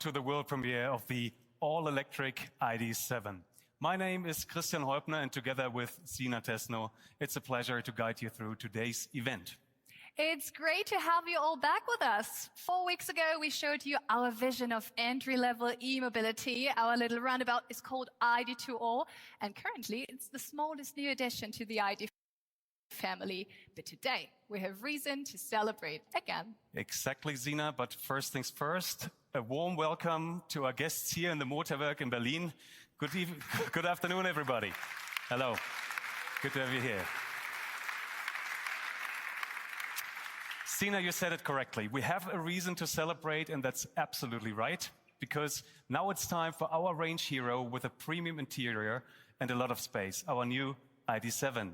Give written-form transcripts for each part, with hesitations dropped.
To the world premiere of the all-electric ID.7. My name is Christian Häupner, and together with Sina Tesno, it's a pleasure to guide you through today's event. It's great to have you all back with us. 4 weeks ago, we showed you our vision of entry-level e-mobility. Our little roundabout is called ID.2, and currently it's the smallest new addition to the ID family. But today, we have reason to celebrate again. Exactly, Sina, but first things first, a warm welcome to our guests here in the Motorwerk in Berlin. Good afternoon, everybody. Hello. Good to have you here. Sina, you said it correctly. We have a reason to celebrate, and that's absolutely right, because now it's time for our range hero with a premium interior and a lot of space, our new ID.7.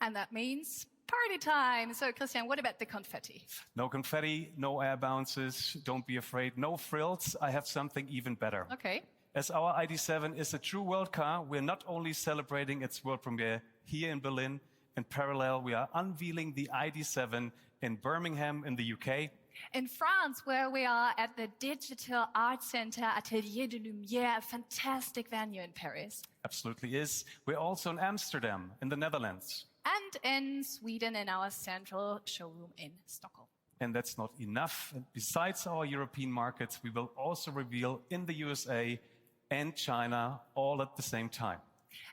And that means party time. So, Christian, what about the confetti? No confetti, no air bounces, don't be afraid, no frills. I have something even better. Okay. As our ID.7 is a true world car, we're not only celebrating its world premiere here in Berlin, in parallel, we are unveiling the ID.7 in Birmingham in the UK. In France, where we are at the Digital Art Center Atelier de Lumière, a fantastic venue in Paris. Absolutely is. We're also in Amsterdam, in the Netherlands. And in Sweden, in our central showroom in Stockholm. And that's not enough. And besides our European markets, we will also reveal in the USA and China all at the same time.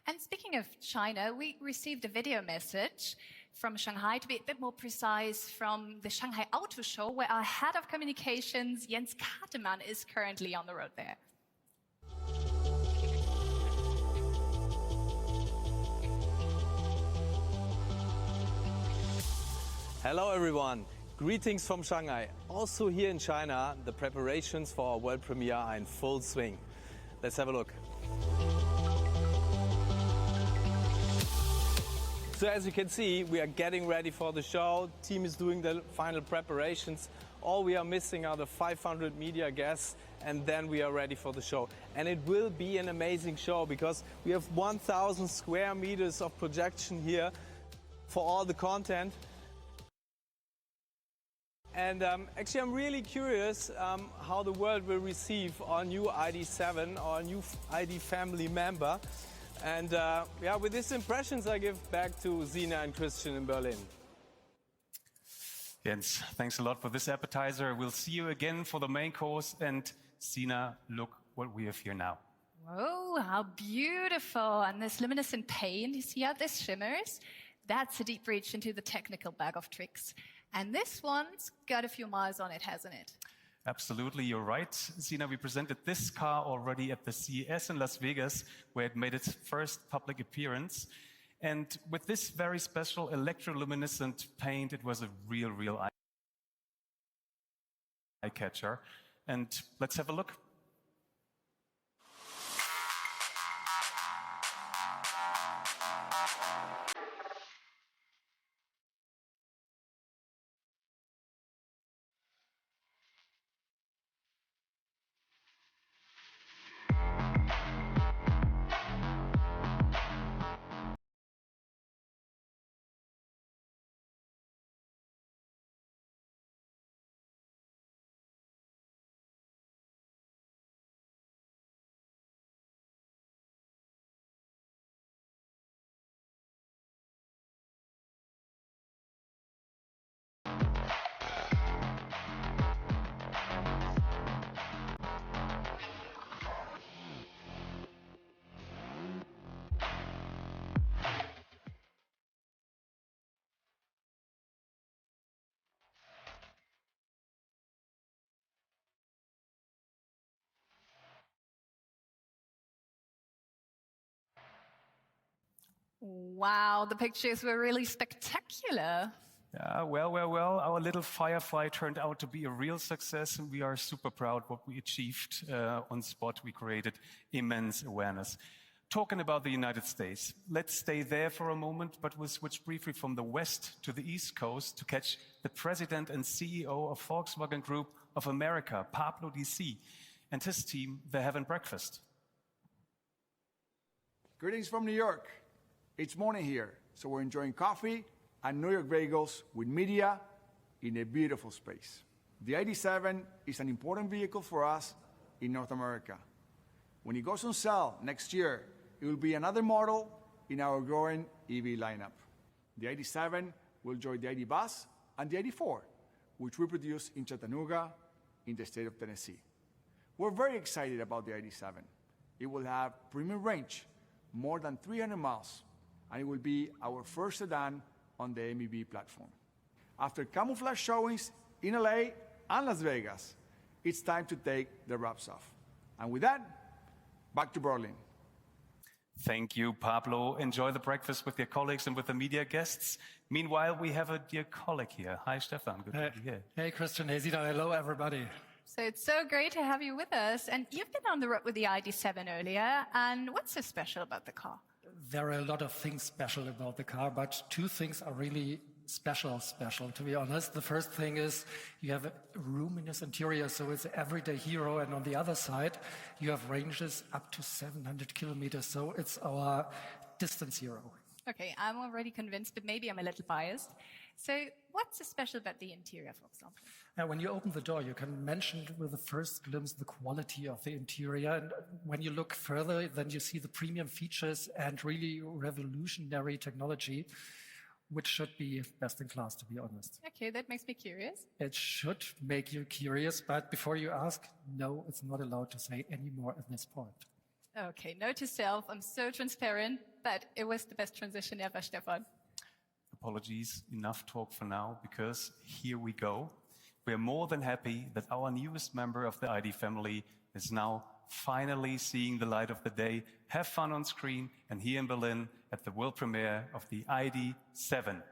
And speaking of China, we received a video message from Shanghai, to be a bit more precise, from the Shanghai Auto Show, where our head of communications, Jens Katemann, is currently on the road there. Hello everyone, greetings from Shanghai. Also here in China, the preparations for our world premiere are in full swing. Let's have a look. So as you can see, we are getting ready for the show. Team is doing the final preparations. All we are missing are the 500 media guests, and then we are ready for the show. And it will be an amazing show because we have 1,000 square meters of projection here for all the content. And actually, I'm really curious how the world will receive our new ID.7, our new ID family member. And yeah, with these impressions, I give back to Sina and Christian in Berlin. Jens, thanks a lot for this appetizer. We'll see you again for the main course. And Sina, look what we have here now. Whoa, how beautiful. And this luminescent paint, you see how this shimmers? That's a deep reach into the technical bag of tricks. And this one's got a few miles on it, hasn't it? Absolutely, you're right. Sina, we presented this car already at the CES in Las Vegas, where it made its first public appearance. And with this very special electroluminescent paint, it was a real eye-catcher. And let's have a look. Wow, the pictures were really spectacular. Yeah, well, our little Firefly turned out to be a real success, and we are super proud what we achieved on spot. We created immense awareness. Talking about the United States, let's stay there for a moment, but we'll switch briefly from the west to the east coast to catch the president and CEO of Volkswagen Group of America, Pablo DC, and his team. They're having breakfast. Greetings from New York. It's morning here, so we're enjoying coffee and New York bagels with media in a beautiful space. The ID.7 is an important vehicle for us in North America. When it goes on sale next year, it will be another model in our growing EV lineup. The ID.7 will join the ID. Buzz and the ID.4, which we produce in Chattanooga, in the state of Tennessee. We're very excited about the ID.7. It will have premium range, more than 300 miles, and it will be our first sedan on the MEB platform. After camouflage showings in LA and Las Vegas, it's time to take the wraps off. And with that, back to Berlin. Thank you, Pablo. Enjoy the breakfast with your colleagues and with the media guests. Meanwhile, we have a dear colleague here. Hi, Stefan. Good to be here. Hey, Christian. Hey, Zita. Hello, everybody. So it's so great to have you with us. And you've been on the road with the ID.7 earlier. And what's so special about the car? There are a lot of things special about the car, but two things are really special, to be honest. The first thing is you have a roominess interior, so it's an everyday hero. And on the other side, you have ranges up to 700 kilometers. So it's our distance hero. Okay, I'm already convinced, but maybe I'm a little biased. So what's so special about the interior, for example? Now, when you open the door, you can mention with the first glimpse the quality of the interior. And when you look further, then you see the premium features and really revolutionary technology, which should be best in class, to be honest. Okay, that makes me curious. It should make you curious, but before you ask, no, it's not allowed to say any more at this point. Okay, note to self, I'm so transparent, but it was the best transition ever, Stefan. Apologies, enough talk for now, because here we go. We are more than happy that our newest member of the ID family is now finally seeing the light of the day, have fun on screen, and here in Berlin at the world premiere of the ID.7.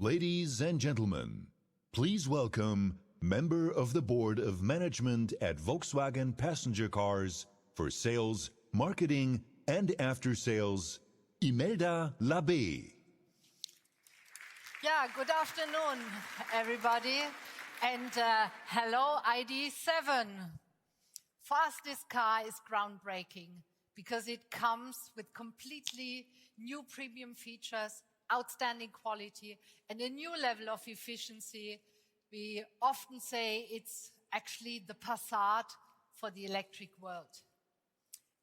Ladies and gentlemen, please welcome member of the Board of Management at Volkswagen Passenger Cars for Sales, Marketing and After Sales, Imelda Labbé. Yeah, good afternoon, everybody, and hello, ID.7. For us, this car is groundbreaking because it comes with completely new premium features, outstanding quality, and a new level of efficiency. We often say it's actually the Passat for the electric world.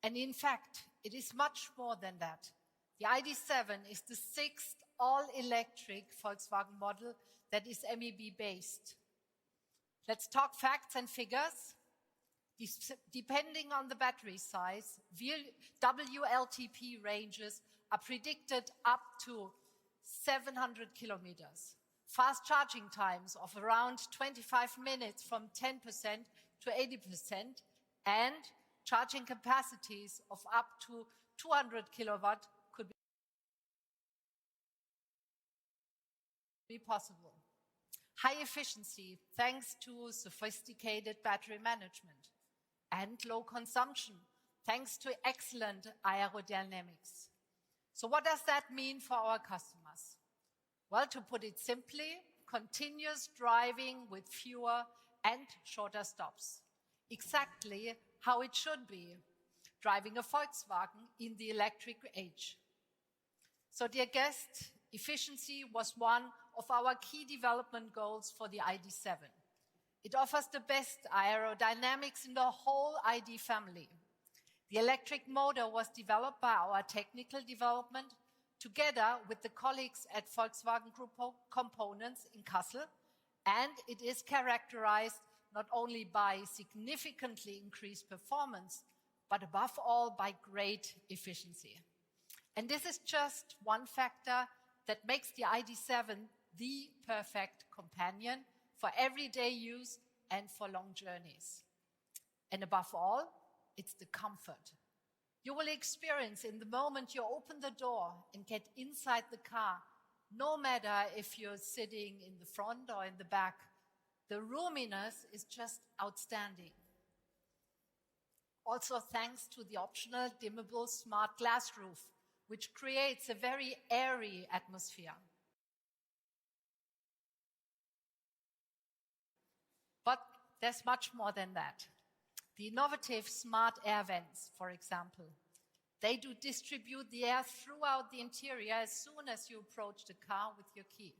And in fact, it is much more than that. The ID.7 is the sixth all-electric Volkswagen model that is MEB-based. Let's talk facts and figures. Depending on the battery size, WLTP ranges are predicted up to 700 kilometers. Fast charging times of around 25 minutes from 10% to 80%, and charging capacities of up to 200 kilowatt could be possible. High efficiency thanks to sophisticated battery management, and low consumption thanks to excellent aerodynamics. So what does that mean for our customers? Well, to put it simply, continuous driving with fewer and shorter stops. Exactly how it should be, driving a Volkswagen in the electric age. So dear guests, efficiency was one of our key development goals for the ID.7. It offers the best aerodynamics in the whole ID family. The electric motor was developed by our technical development together with the colleagues at Volkswagen Group Components in Kassel, and it is characterized not only by significantly increased performance, but above all by great efficiency. And this is just one factor that makes the ID.7 the perfect companion for everyday use and for long journeys. And above all, it's the comfort you will experience in the moment you open the door and get inside the car, no matter if you're sitting in the front or in the back. The roominess is just outstanding. Also thanks to the optional dimmable smart glass roof, which creates a very airy atmosphere. But there's much more than that. The innovative smart air vents, for example, they do distribute the air throughout the interior as soon as you approach the car with your key.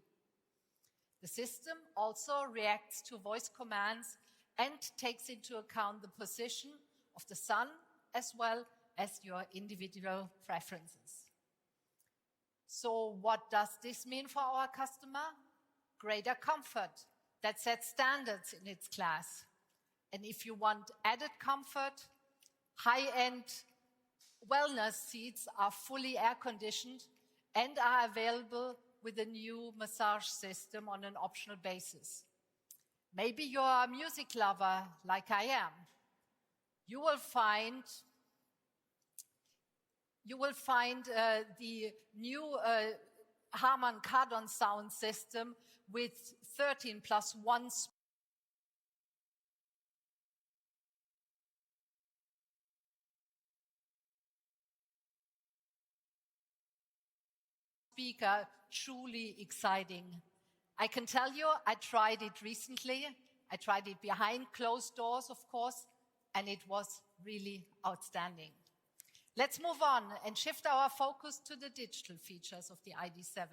The system also reacts to voice commands and takes into account the position of the sun as well as your individual preferences. So what does this mean for our customer? Greater comfort that sets standards in its class. And if you want added comfort, high-end wellness seats are fully air-conditioned and are available with a new massage system on an optional basis. Maybe you're a music lover like I am. You will find the new Harman Kardon sound system with 13+1 speaker truly exciting. I can tell you, I tried it recently. I tried it behind closed doors, of course, and it was really outstanding. Let's move on and shift our focus to the digital features of the ID.7.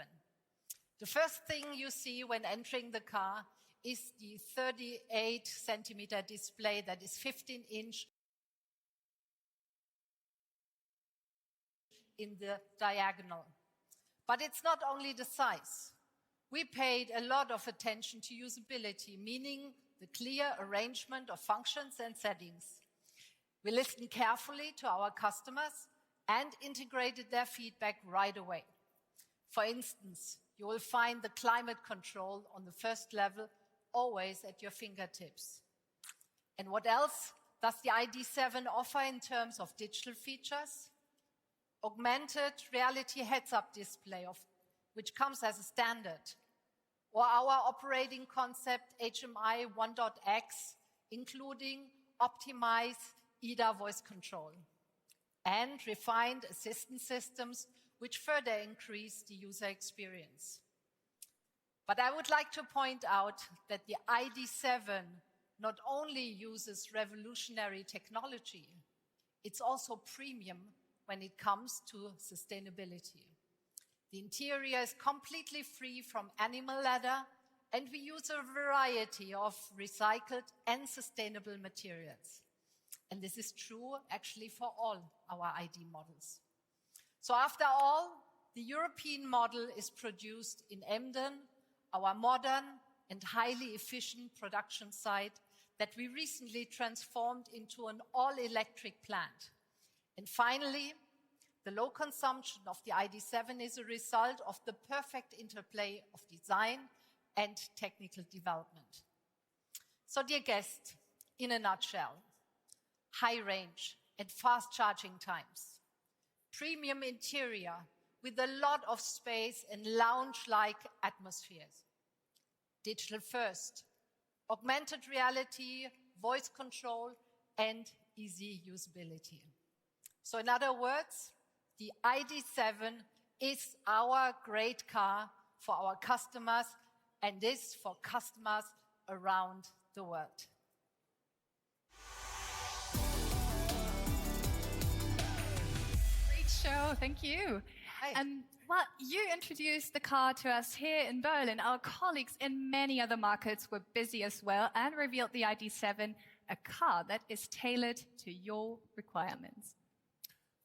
The first thing you see when entering the car is the 38-centimeter display that is 15-inch in the diagonal. But it's not only the size. We paid a lot of attention to usability, meaning the clear arrangement of functions and settings. We listened carefully to our customers and integrated their feedback right away. For instance, you will find the climate control on the first level always at your fingertips. And what else does the ID.7 offer in terms of digital features? Augmented reality heads-up display, which comes as a standard. or our operating concept HMI 1.x, including optimized EDA voice control and refined assistance systems which further increase the user experience. But I would like to point out that the ID.7 not only uses revolutionary technology, it's also premium when it comes to sustainability. The interior is completely free from animal leather, and we use a variety of recycled and sustainable materials. And this is true actually for all our ID models. So after all, the European model is produced in Emden, our modern and highly efficient production site that we recently transformed into an all-electric plant. And finally, the low consumption of the ID.7 is a result of the perfect interplay of design and technical development. So dear guests, in a nutshell, high range and fast charging times, premium interior with a lot of space and lounge-like atmospheres, digital first, augmented reality, voice control, and easy usability. So in other words, the ID.7 is our great car for our customers and is for customers around the world. Great show, thank you. Hi. And well, you introduced the car to us here in Berlin. Our colleagues in many other markets were busy as well and revealed the ID.7, a car that is tailored to your requirements.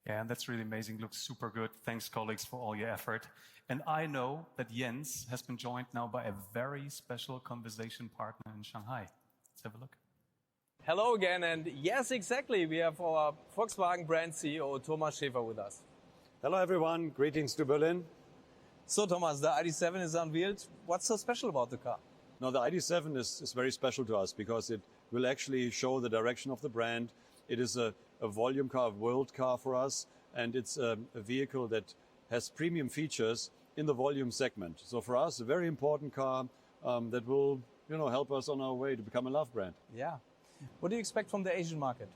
Yeah, and that's really amazing. Looks super good. Thanks, colleagues, for all your effort. And I know that Jens has been joined now by a very special conversation partner in Shanghai. Let's have a look. Hello again, and yes, exactly, we have our Volkswagen brand CEO, Thomas Schäfer, with us. Hello everyone, greetings to Berlin. So Thomas, the ID.7 is unveiled. What's so special about the car? Now the ID.7 is very special to us because it will actually show the direction of the brand. It is a volume car, a world car for us, and it's a vehicle that has premium features in the volume segment. So for us, a very important car that will help us on our way to become a love brand. Yeah. What do you expect from the Asian market?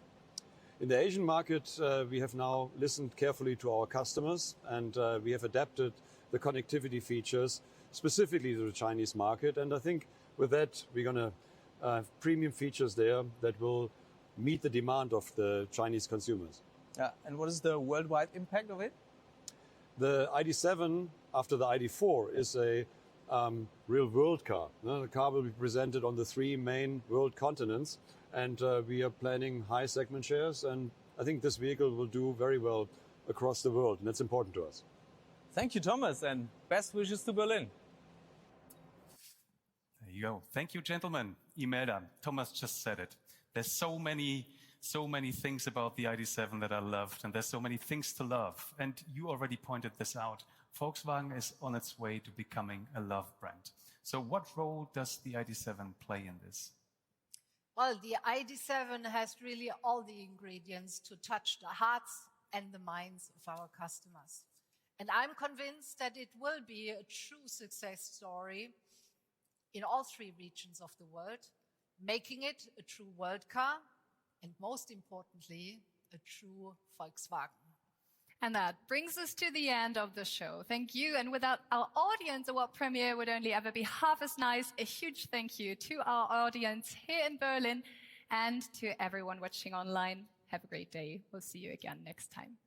In the Asian market, we have now listened carefully to our customers, and we have adapted the connectivity features specifically to the Chinese market. And I think with that, we're going to have premium features there that will meet the demand of the Chinese consumers. Yeah. And what is the worldwide impact of it? The ID.7, after the ID.4, is a real world car. The car will be presented on the 3 main world continents, and we are planning high segment shares, and I think this vehicle will do very well across the world, and that's important to us. Thank you, Thomas, and best wishes to Berlin. There you go. Thank you, gentlemen. Imelda, Thomas just said it. There's so many things about the ID.7 that I loved, and there's so many things to love. And you already pointed this out. Volkswagen is on its way to becoming a love brand. So what role does the ID.7 play in this? Well, the ID.7 has really all the ingredients to touch the hearts and the minds of our customers. And I'm convinced that it will be a true success story in all 3 regions of the world, making it a true world car and, most importantly, a true Volkswagen. And that brings us to the end of the show. Thank you. And without our audience, a world premiere would only ever be half as nice. A huge thank you to our audience here in Berlin and to everyone watching online. Have a great day. We'll see you again next time.